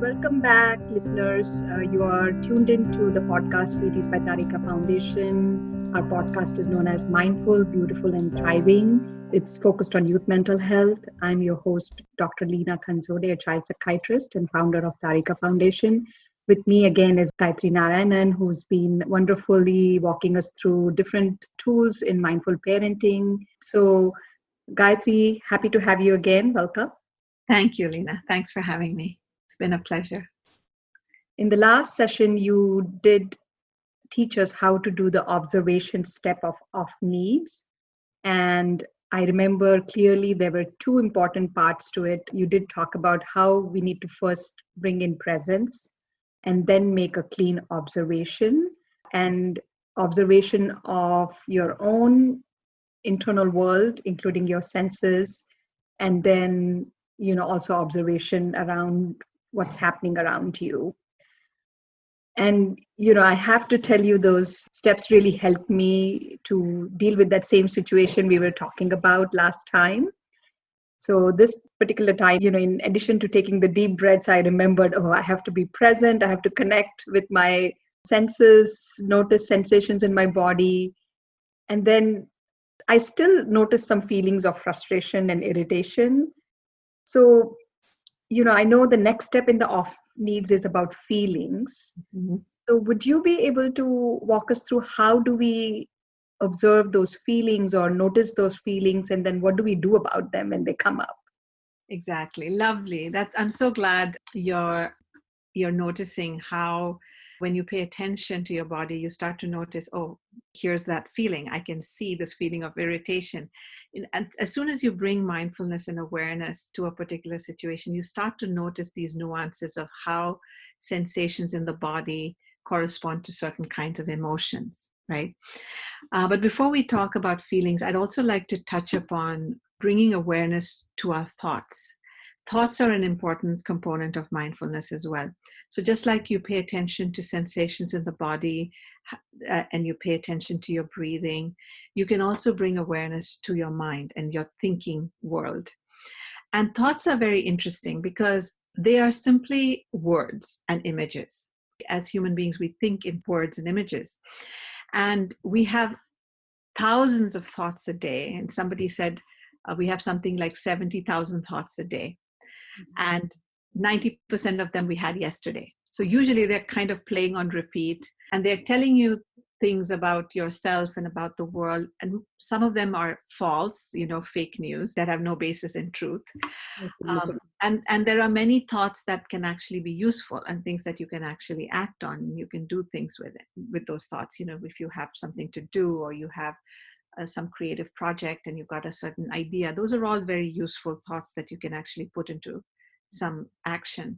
Welcome back, listeners. You are tuned into the podcast series by Tarika Foundation. Our podcast is known as Mindful, Beautiful, and Thriving. It's focused on youth mental health. I'm your host, Dr. Leena Khanzode, a child psychiatrist and founder of Tarika Foundation. With me again is Gayathri Narayanan, who's been wonderfully walking us through different tools in mindful parenting. So, Gayathri, happy to have you again. Welcome. Thank you, Leena. Thanks for having me. It's been a pleasure. In the last session, you did teach us how to do the observation step of needs. And I remember clearly there were two important parts to it. You did talk about how we need to first bring in presence and then make a clean observation, and observation of your own internal world, including your senses, and then, also observation around what's happening around you. And, I have to tell you, those steps really helped me to deal with that same situation we were talking about last time. So this particular time, in addition to taking the deep breaths, I remembered, oh, I have to be present. I have to connect with my senses, notice sensations in my body. And then I still notice some feelings of frustration and irritation. So, I know the next step in the off needs is about feelings. Mhm. So would you be able to walk us through how do we observe those feelings or notice those feelings, and then what do we do about them when they come up? Exactly. Lovely. I'm so glad you're noticing how when you pay attention to your body, you start to notice, oh, here's that feeling. I can see this feeling of irritation. And as soon as you bring mindfulness and awareness to a particular situation, you start to notice these nuances of how sensations in the body correspond to certain kinds of emotions, right? But before we talk about feelings, I'd also like to touch upon bringing awareness to our thoughts. Thoughts are an important component of mindfulness as well. So, just like you pay attention to sensations in the body and you pay attention to your breathing, you can also bring awareness to your mind and your thinking world. And thoughts are very interesting because they are simply words and images. As human beings, we think in words and images. And we have thousands of thoughts a day. And somebody said we have something like 70,000 thoughts a day. And 90% of them we had yesterday. So usually they're kind of playing on repeat and they're telling you things about yourself and about the world. And some of them are false, fake news that have no basis in truth. Absolutely. And there are many thoughts that can actually be useful and things that you can actually act on. You can do things with it, with those thoughts. If you have something to do or you have some creative project and you've got a certain idea, those are all very useful thoughts that you can actually put into some action.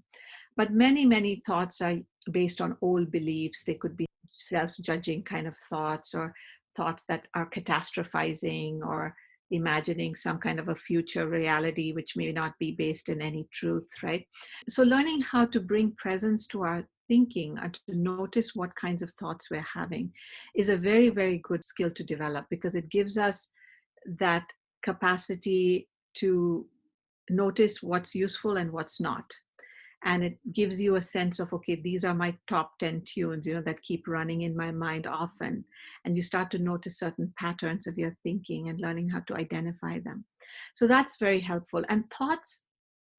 But many, many thoughts are based on old beliefs. They could be self-judging kind of thoughts or thoughts that are catastrophizing or imagining some kind of a future reality which may not be based in any truth, right? So learning how to bring presence to our thinking and to notice what kinds of thoughts we're having is a very, very good skill to develop because it gives us that capacity to notice what's useful and what's not. And it gives you a sense of, okay, these are my top 10 tunes, that keep running in my mind often. And you start to notice certain patterns of your thinking and learning how to identify them. So that's very helpful. And thoughts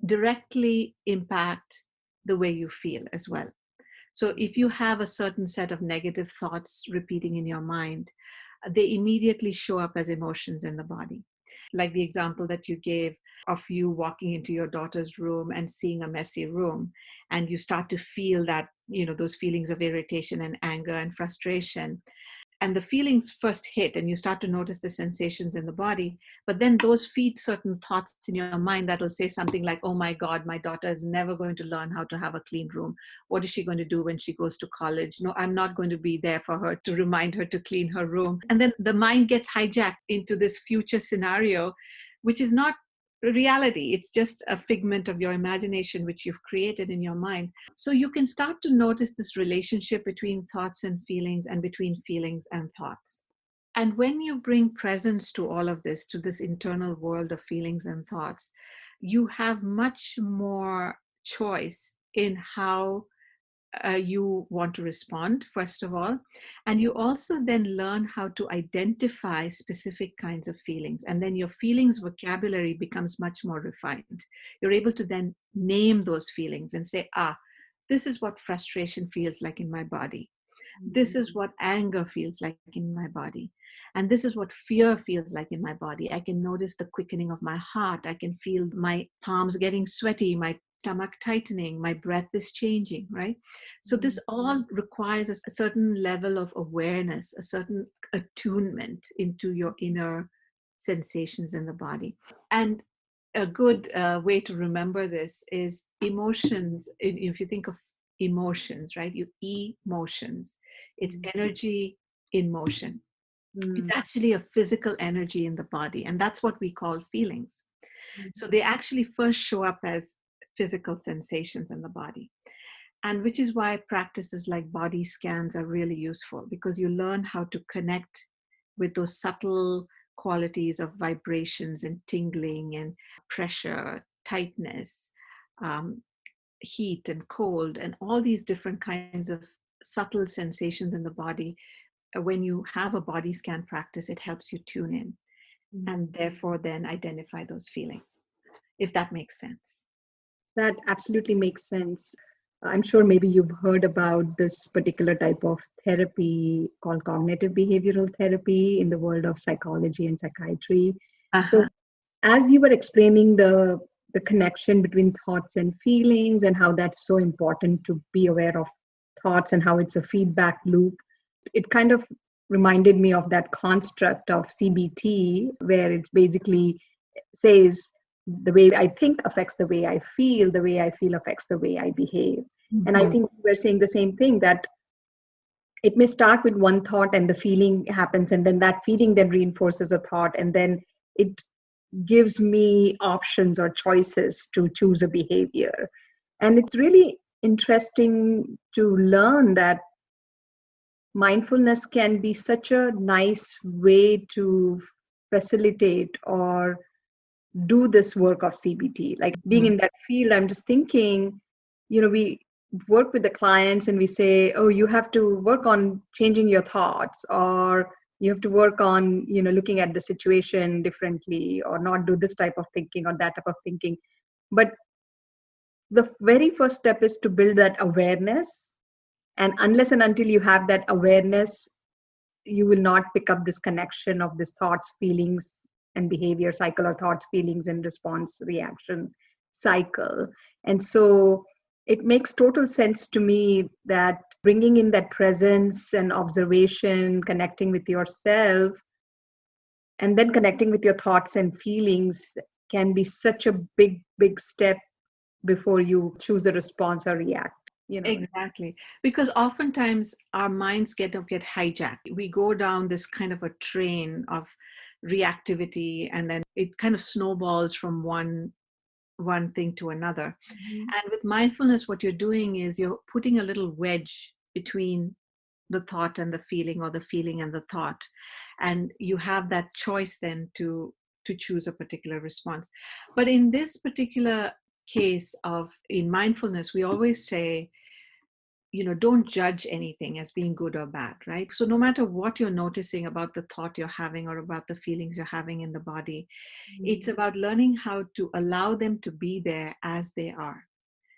directly impact the way you feel as well. So if you have a certain set of negative thoughts repeating in your mind, they immediately show up as emotions in the body. Like the example that you gave of you walking into your daughter's room and seeing a messy room, and you start to feel that, those feelings of irritation and anger and frustration. And the feelings first hit and you start to notice the sensations in the body, but then those feed certain thoughts in your mind that'll say something like, oh my God, my daughter is never going to learn how to have a clean room. What is she going to do when she goes to college? No, I'm not going to be there for her to remind her to clean her room. And then the mind gets hijacked into this future scenario, which is not reality. It's just a figment of your imagination, which you've created in your mind. So you can start to notice this relationship between thoughts and feelings and between feelings and thoughts. And when you bring presence to all of this, to this internal world of feelings and thoughts, you have much more choice in how you want to respond, first of all. And you also then learn how to identify specific kinds of feelings. And then your feelings vocabulary becomes much more refined. You're able to then name those feelings and say, this is what frustration feels like in my body. This is what anger feels like in my body. And this is what fear feels like in my body. I can notice the quickening of my heart. I can feel my palms getting sweaty, my stomach tightening, my breath is changing, right? So this all requires a certain level of awareness, a certain attunement into your inner sensations in the body. And a good way to remember this is emotions. If you think of emotions, right? Emotions. It's energy in motion. It's actually a physical energy in the body, and that's what we call feelings. So they actually first show up as physical sensations in the body. And which is why practices like body scans are really useful, because you learn how to connect with those subtle qualities of vibrations and tingling and pressure, tightness, um, heat and cold, and all these different kinds of subtle sensations in the body. When you have a body scan practice, it helps you tune in and therefore then identify those feelings, if that makes sense. That absolutely makes sense. I'm sure maybe you've heard about this particular type of therapy called cognitive behavioral therapy in the world of psychology and psychiatry. So, Uh-huh. as you were explaining the connection between thoughts and feelings and how that's so important to be aware of thoughts and how it's a feedback loop, it kind of reminded me of that construct of CBT, where it basically says the way I think affects the way I feel affects the way I behave. And I Mhm. think we're saying the same thing, that it may start with one thought and the feeling happens, and then that feeling then reinforces a thought, and then it gives me options or choices to choose a behavior. And it's really interesting to learn that mindfulness can be such a nice way to facilitate or do this work of CBT. Like being Mhm. in that field, I'm just thinking, we work with the clients and we say, oh, you have to work on changing your thoughts, or you have to work on, looking at the situation differently, or not do this type of thinking or that type of thinking. But the very first step is to build that awareness. And unless and until you have that awareness, you will not pick up this connection of this thoughts, feelings, and behavior cycle, or thoughts, feelings, and response reaction cycle. And so it makes total sense to me that bringing in that presence and observation, connecting with yourself, and then connecting with your thoughts and feelings can be such a big step before you choose a response or react. Exactly. Because oftentimes our minds get hijacked. We go down this kind of a train of reactivity, and then it kind of snowballs from one thing to another. Mhm. And with mindfulness, what you're doing is you're putting a little wedge between the thought and the feeling, or the feeling and the thought. And you have that choice then to choose a particular response. But in this particular case of in mindfulness, we always say, don't judge anything as being good or bad, right? So no matter what you're noticing about the thought you're having or about the feelings you're having in the body, it's about learning how to allow them to be there as they are,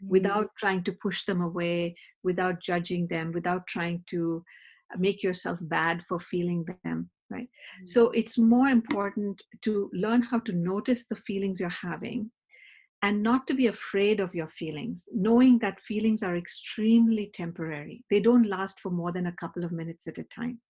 without trying to push them away, without judging them, without trying to make yourself bad for feeling them, right? So it's more important to learn how to notice the feelings you're having, and not to be afraid of your feelings, knowing that feelings are extremely temporary. They don't last for more than a couple of minutes at a time.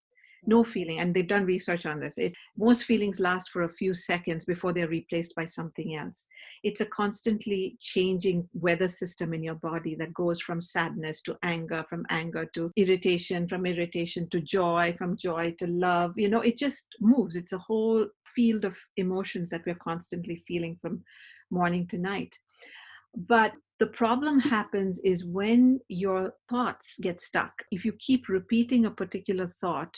No feeling, and they've done research on this, most feelings last for a few seconds before they're replaced by something else. It's a constantly changing weather system in your body that goes from sadness to anger, from anger to irritation, from irritation to joy, from joy to love. It just moves. It's a whole field of emotions that we're constantly feeling from morning to night. But the problem happens is when your thoughts get stuck. If you keep repeating a particular thought,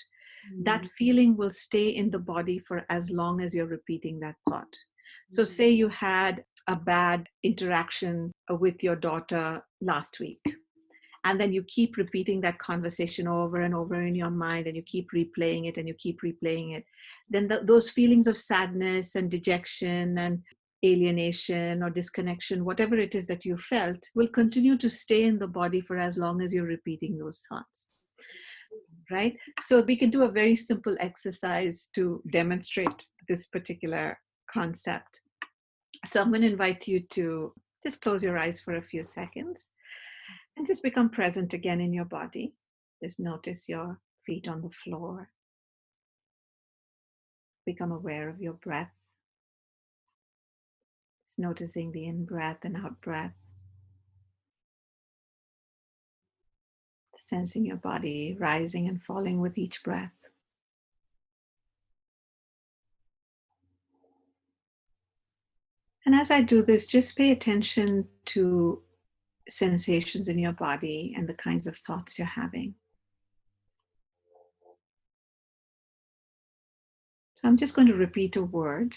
that feeling will stay in the body for as long as you're repeating that thought. So say you had a bad interaction with your daughter last week. And then you keep repeating that conversation over and over in your mind, and you keep replaying it and you keep replaying it. Then those feelings of sadness and dejection and alienation or disconnection, whatever it is that you felt, will continue to stay in the body for as long as you're repeating those thoughts. Right? So we can do a very simple exercise to demonstrate this particular concept. So I'm going to invite you to just close your eyes for a few seconds and just become present again in your body. Just notice your feet on the floor. Become aware of your breath. Just noticing the in-breath and out-breath. Sensing your body rising and falling with each breath. And as I do this, just pay attention to sensations in your body and the kinds of thoughts you're having. So I'm just going to repeat a word.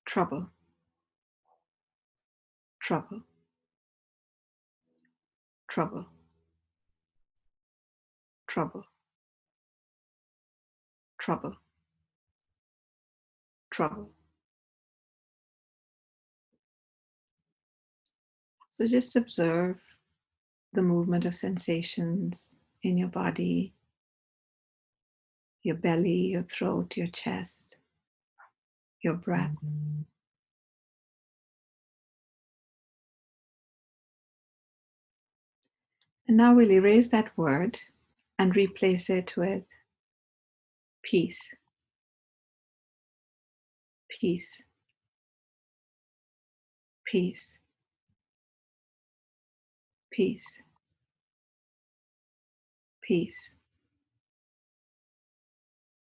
Trouble. Trouble. Trouble. Trouble. Trouble. Trouble. So just observe the movement of sensations in your body, your belly, your throat, your chest, your breath. And now we'll erase that word and replace it with peace. Peace. Peace. Peace. Peace.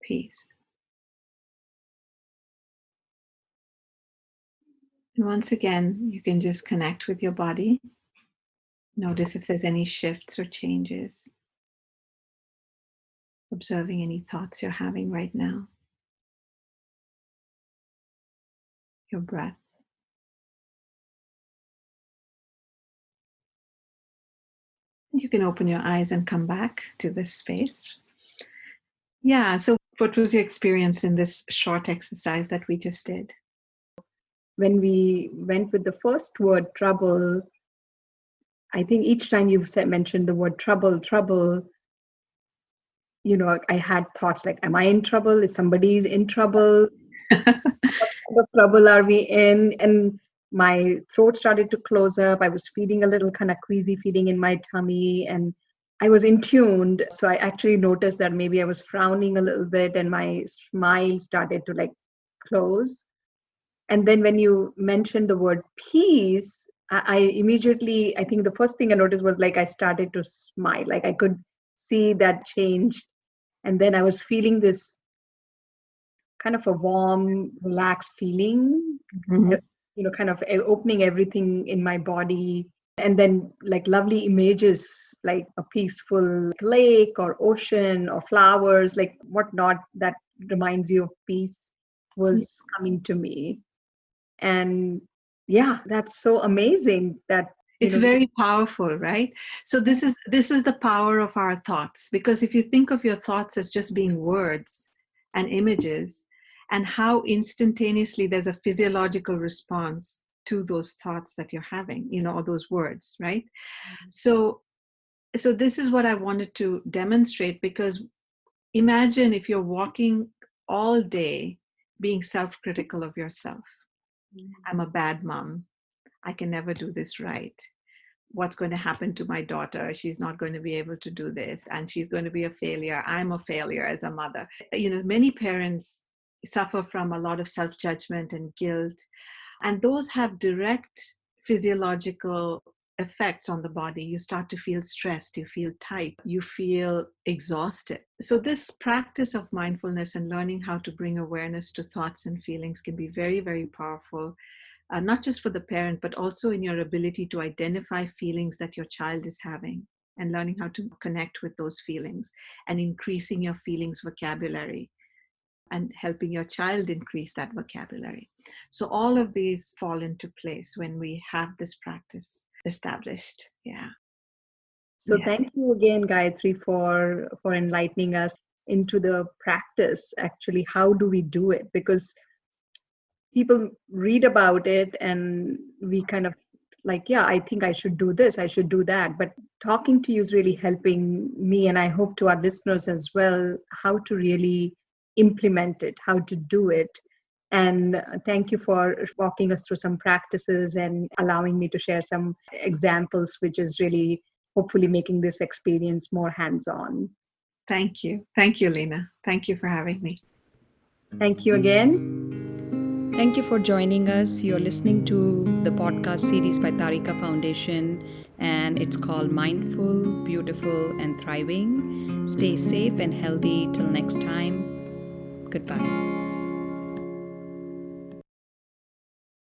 Peace. And once again, you can just connect with your body. Notice if there's any shifts or changes. Observing any thoughts you're having right now. Your breath. You can open your eyes and come back to this space. Yeah, so what was your experience in this short exercise that we just did? When we went with the first word, trouble, I think each time you mentioned the word trouble, you know, I had thoughts like, am I in trouble? Is somebody in trouble? What kind of trouble are we in? And my throat started to close up. I was feeling a little kind of queasy feeling in my tummy, and I was in tuned. So I actually noticed that maybe I was frowning a little bit and my smile started to like close. And then when you mentioned the word peace, I immediately, I think the first thing I noticed was like I started to smile, like I could see that change. And then I was feeling this kind of a warm, relaxed feeling, Mm-hmm. you know, kind of opening everything in my body. And then like lovely images, like a peaceful lake or ocean or flowers, like whatnot that reminds you of peace was coming to me. And yeah, that's so amazing that, you It's know, very powerful, right? So this is the power of our thoughts, because if you think of your thoughts as just being words and images, and how instantaneously there's a physiological response to those thoughts that you're having, you know, or those words, right? So this is what I wanted to demonstrate, because imagine if you're walking all day being self-critical of yourself. I'm a bad mom. I can never do this right. What's going to happen to my daughter? She's not going to be able to do this, and she's going to be a failure. I'm a failure as a mother. You know, many parents suffer from a lot of self-judgment and guilt, and those have direct physiological effects on the body. You start to feel stressed, you feel tight, you feel exhausted. So this practice of mindfulness and learning how to bring awareness to thoughts and feelings can be very, very powerful. Not just for the parent, but also in your ability to identify feelings that your child is having, and learning how to connect with those feelings and increasing your feelings vocabulary. and helping your child increase that vocabulary. So all of these fall into place when we have this practice established. Yeah. So Yes. thank you again, Gayatri, for enlightening us into the practice. Actually, how do we do it? Because people read about it and we kind of like, yeah, I think I should do this, I should do that. But talking to you is really helping me, and I hope to our listeners as well, how to really implement it, how to do it. And thank you for walking us through some practices and allowing me to share some examples, which is really hopefully making this experience more hands on. Thank you. Thank you, Leena. Thank you for having me. Thank you again. Thank you for joining us. You're listening to the podcast series by Tarika Foundation, and it's called Mindful, Beautiful, and Thriving. Stay safe and healthy till next time. Goodbye.